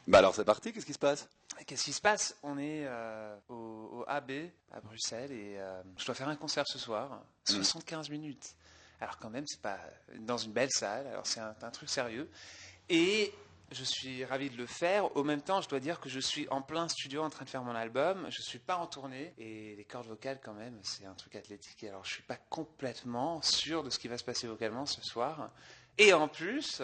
Bah alors c'est parti, qu'est-ce qui se passe? Qu'est-ce qui se passe? On est au AB à Bruxelles et je dois faire un concert ce soir, Hmm. 75 minutes. Alors quand même, c'est pas dans une belle salle, alors c'est un truc sérieux. Et je suis ravi de le faire. Au même temps, je dois dire que je suis en plein studio en train de faire mon album. Je suis pas en tournée et les cordes vocales quand même, c'est un truc athlétique. Alors je suis pas complètement sûr de ce qui va se passer vocalement ce soir. Et en plus,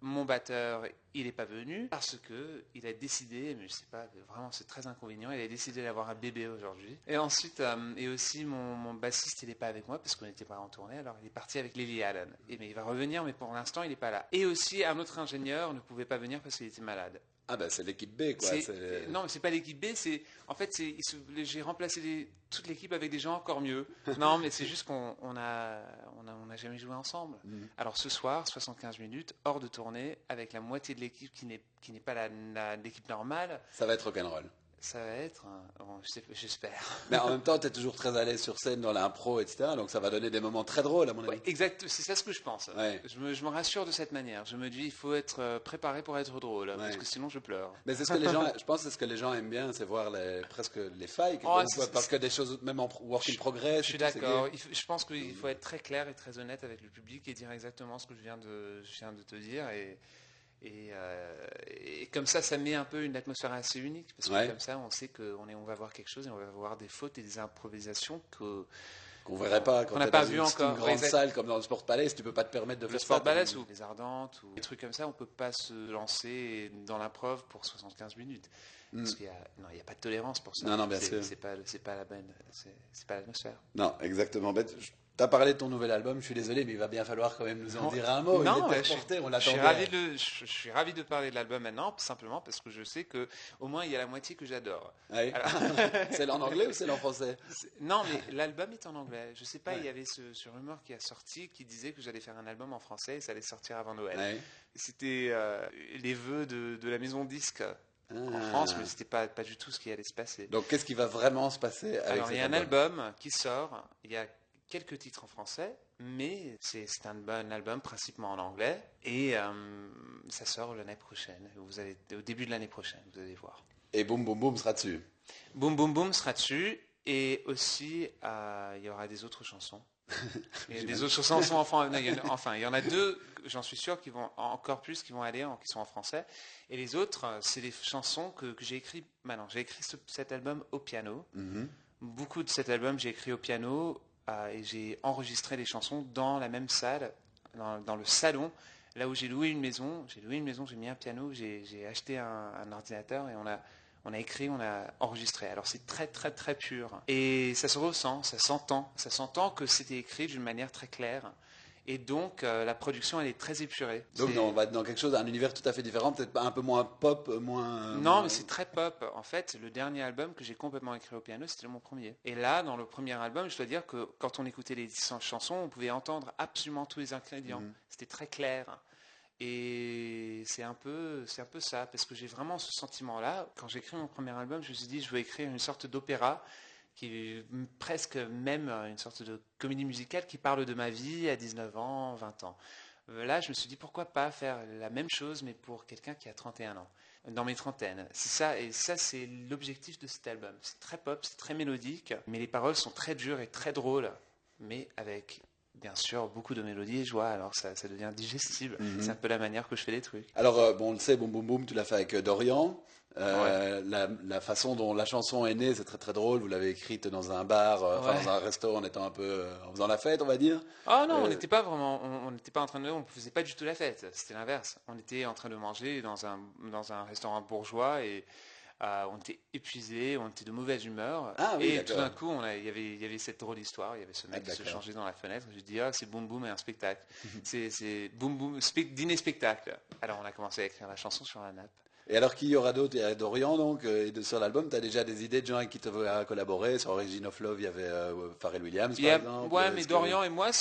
mon batteur, il n'est pas venu parce que il a décidé, mais je sais pas, vraiment c'est très inconvénient, il a décidé d'avoir un bébé aujourd'hui. Et ensuite, et aussi mon bassiste, il n'est pas avec moi parce qu'on n'était pas en tournée, alors il est parti avec Lily Allen. Et mais il va revenir, mais pour l'instant, il n'est pas là. Et aussi, un autre ingénieur ne pouvait pas venir parce qu'il était malade. Ah bah c'est l'équipe B quoi. C'est non, mais c'est pas l'équipe B. C'est en fait, j'ai remplacé toute l'équipe avec des gens encore mieux. Non, mais c'est juste qu'on a jamais joué ensemble. Mhm. Alors ce soir, 75 minutes hors de tournée avec la moitié de l'équipe qui n'est pas l'équipe normale. Ça va être rock'n'roll. Ça va être, bon, j'espère. Mais en même temps, tu es toujours très à l'aise sur scène dans l'impro, etc. Donc ça va donner des moments très drôles à mon Ouais, avis. exact, c'est ça ce que je pense. Ouais, Je me rassure de cette manière. Je me dis, il faut être préparé pour être drôle, parce ouais. que sinon je pleure. Mais c'est ce que les gens, je pense, que c'est ce que les gens aiment bien, c'est voir presque les failles, Oh, parce que des choses, même en work in progress, je suis et tout, c'est d'accord. gay. Je pense qu'il faut être très clair et très honnête avec le public et dire exactement ce que je viens de te dire. Et comme ça met un peu une atmosphère assez unique. Parce que Ouais. comme ça, on sait qu'on va voir quelque chose et on va voir des fautes et des improvisations Qu'on verrait pas quand qu'on tu n'a es pas dans vu une encore. Ouais, grande salle comme dans le Sport Palace, tu peux pas te permettre de le faire ça. sport balance ou les ardentes ou des trucs comme ça, on peut pas se lancer dans l'improv pour 75 minutes. Hmm. Parce non, il y a pas de tolérance pour ça. Non, non, bien sûr. C'est pas la bonne, c'est pas l'atmosphère. Non, exactement. T'as parlé de ton nouvel album, je suis désolé, mais il va bien falloir quand même nous en Non, dire un mot. Il non, était je suis, reporté, on je suis l'attendait. ravi je suis ravi de parler de l'album maintenant, simplement parce que je sais que au moins il y a la moitié que j'adore. Ouais. Alors- C'est en anglais ou c'est en français? non, mais l'album est en anglais. Je sais pas, il Ouais. y avait ce rumeur qui a sorti qui disait que j'allais faire un album en français et ça allait sortir avant Noël. Ouais. C'était les vœux de la maison disque en France, mais Ah. c'était pas du tout ce qui allait se passer. Donc qu'est-ce qui va vraiment se passer avec Alors, il y cet a un album? album qui sort, il y a quelques titres en français, mais c'est un bon album principalement en anglais, et ça sort l'année prochaine. Au début de l'année prochaine, vous allez voir. Et Boum Boum Boum sera dessus. Boum Boum Boum sera dessus, et aussi il y aura des autres chansons. Et des autres chansons, enfin, il y en a deux, j'en suis sûr, qui vont encore plus, qui vont aller, qui sont en français. Et les autres, c'est des chansons que j'ai écrites maintenant. J'ai écrit cet album au piano. Mhm. Beaucoup de cet album, j'ai écrit au piano et j'ai enregistré les chansons dans la même salle, dans le salon, là où j'ai loué une maison. J'ai loué une maison, j'ai mis un piano, j'ai acheté un ordinateur et on a écrit, on a enregistré. Alors c'est très très très pur. Et ça se ressent, ça s'entend que c'était écrit d'une manière très claire. Et donc la production elle est très épurée. Donc on va être dans quelque chose, un univers tout à fait différent, peut-être pas un peu moins pop, Non, mais c'est très pop. En fait, le dernier album que j'ai complètement écrit au piano, c'était mon premier. Et là, dans le premier album, je dois dire que quand on écoutait les chansons, on pouvait entendre absolument tous les ingrédients. Mhm. C'était très clair. Et c'est un peu ça, parce que j'ai vraiment ce sentiment-là. Quand j'ai écrit mon premier album, je me suis dit, je veux écrire une sorte d'opéra qui est presque même une sorte de comédie musicale qui parle de ma vie à 19 ans, 20 ans. Là, je me suis dit, pourquoi pas faire la même chose, mais pour quelqu'un qui a 31 ans, dans mes trentaines. C'est ça, et ça, c'est l'objectif de cet album. C'est très pop, c'est très mélodique, mais les paroles sont très dures et très drôles, mais avec bien sûr beaucoup de mélodie et joie, alors ça devient digestible. C'est un Mhm. peu la manière que je fais les trucs. Alors, bon, on le sait, Boum Boum Boum, tu l'as fait avec Dorian. Ouais. La façon dont la chanson est née, c'est très très drôle. Vous l'avez écrite dans un bar, enfin Ouais. dans un resto, en étant un peu, en faisant la fête, on va dire. Ah non, on Euh, n'était pas vraiment, on n'était pas en train on faisait pas du tout la fête. C'était l'inverse. On était en train de manger dans un restaurant bourgeois et on était épuisés, on était de mauvaise humeur. Ah oui, Et tout d'un d'accord. coup, il y avait cette drôle d'histoire. Il y avait ce Ah, mec qui se d'accord. changeait dans la fenêtre. Je dis, ah, c'est Boum Boum et un spectacle. C'est Boum Boum, dîner spectacle. Alors on a commencé à écrire la chanson sur la nappe. Et alors, qui y aura d'autre? Il y a Dorian, donc, sur l'album, tu as déjà des idées de gens avec qui tu veux collaborer? Sur Origin of Love, il y avait Pharrell Williams, par exemple. Ouais, mais Est-ce que... Dorian et moi,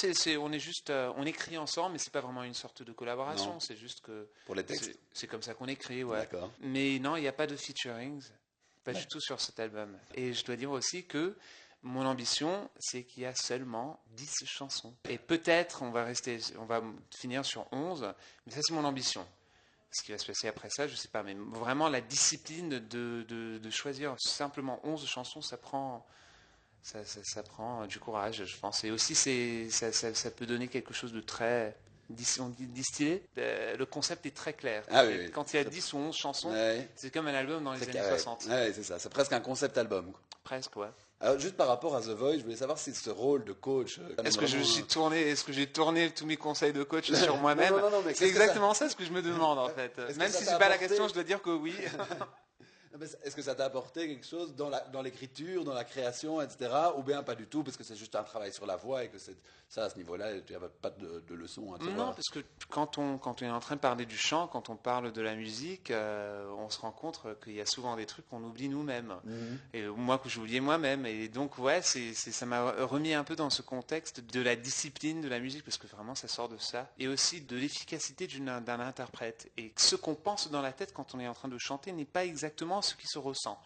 on est juste, on écrit ensemble, mais c'est pas vraiment une sorte de Non, collaboration. C'est juste que pour les c'est textes. c'est comme ça qu'on écrit, ouais. D'accord. Mais non, il n'y a pas de featuring, pas du D'accord. tout sur cet album. Et je dois dire aussi que mon ambition, c'est qu'il y a seulement 10 chansons. Et peut-être on va finir sur 11, mais ça c'est mon ambition. Ce qui va se passer après ça, je sais pas, mais vraiment la discipline de choisir simplement 11 chansons, ça prend du courage, je pense. Et aussi, ça peut donner quelque chose de très on dit distillé. Le concept est très clair. Ah oui, oui. Quand il y a 10 ou 11 chansons, Ouais. c'est comme un album dans les C'est années carré. 60. Ouais, c'est ça. C'est presque un concept album, quoi. Presque, ouais. Alors, juste par rapport à The Voice, je voulais savoir si ce rôle de coach. Est-ce que j'ai tourné tous mes conseils de coach sur moi-même? Non, mais c'est exactement ça ce que je me demande en fait. Même si c'est pas la question, je dois dire que oui. Est-ce que ça t'a apporté quelque chose dans l'écriture, dans la création, etc. Ou bien pas du tout, parce que c'est juste un travail sur la voix et que ça, à ce niveau-là, tu n'avais pas de leçons à te Non, voir. parce que quand on est en train de parler du chant, quand on parle de la musique, on se rend compte qu'il y a souvent des trucs qu'on oublie nous-mêmes. Et moi, que j'oubliais moi-même. Et donc, ouais, ça m'a remis un peu dans ce contexte de la discipline de la musique, parce que vraiment, ça sort de ça. Et aussi de l'efficacité d'un interprète. Et ce qu'on pense dans la tête quand on est en train de chanter n'est pas exactement ce qui se ressent.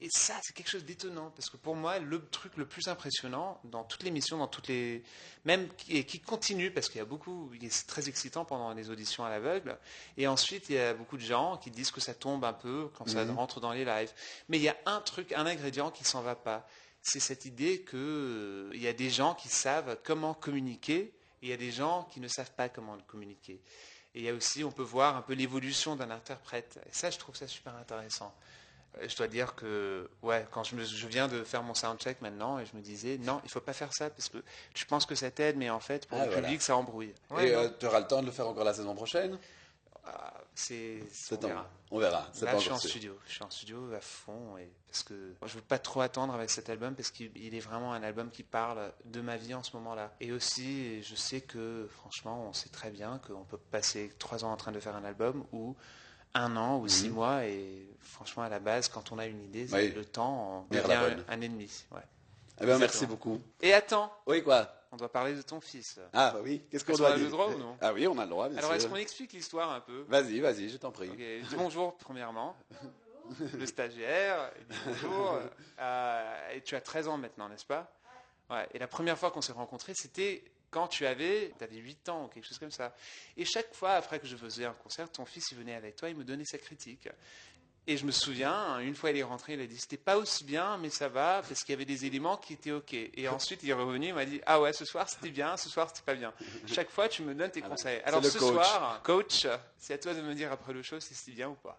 Et ça, c'est quelque chose d'étonnant, parce que pour moi, le truc le plus impressionnant dans toutes les missions, même qui continue, parce qu'il y a beaucoup, c'est très excitant pendant les auditions à l'aveugle, et ensuite il y a beaucoup de gens qui disent que ça tombe un peu quand ça rentre dans les lives. Mais il y a un ingrédient qui s'en va pas, c'est cette idée que il y a des gens qui savent comment communiquer, et il y a des gens qui ne savent pas comment le communiquer. Et il y a aussi, on peut voir un peu l'évolution d'un interprète. Et ça, je trouve ça super intéressant. Je dois dire que, ouais, quand je viens de faire mon soundcheck maintenant, et je me disais, non, il ne faut pas faire ça, parce que tu penses que ça t'aide, mais en fait, pour le public, ça embrouille. Ouais, et tu auras le temps de le faire encore la saison prochaine? On verra. On verra. Là, je suis en studio à fond, parce que je ne veux pas trop attendre avec cet album, parce qu'il est vraiment un album qui parle de ma vie en ce moment-là. Et aussi, je sais que, franchement, on sait très bien qu'on peut passer 3 ans en train de faire un album, ou 1 an ou 6 mois, et franchement, à la base, quand on a une idée, le temps devient un ennemi. Ouais. Eh bien, merci beaucoup. Et attends. Oui, quoi? On doit parler de ton fils. Ah, bah oui. Qu'est-ce qu'on doit dire? On a le droit ou non? Ah oui, on a le droit, bien sûr. Alors, est-ce qu'on explique l'histoire un peu? Vas-y, je t'en prie. Okay. Dis bonjour, premièrement. Le stagiaire. Dis bonjour. Et tu as 13 ans maintenant, n'est-ce pas? Ouais. Et la première fois qu'on s'est rencontrés, c'était quand tu avais 8 ans ou quelque chose comme ça. Et chaque fois, après que je faisais un concert, ton fils, il venait avec toi, il me donnait sa critique. Et je me souviens, une fois il est rentré, il a dit c'était pas aussi bien, mais ça va, parce qu'il y avait des éléments qui étaient ok. Et ensuite il est revenu, il m'a dit ah ouais, ce soir c'était bien, ce soir c'était pas bien. Chaque fois tu me donnes tes conseils. Alors ce soir, coach, c'est à toi de me dire après le show si c'était bien ou pas.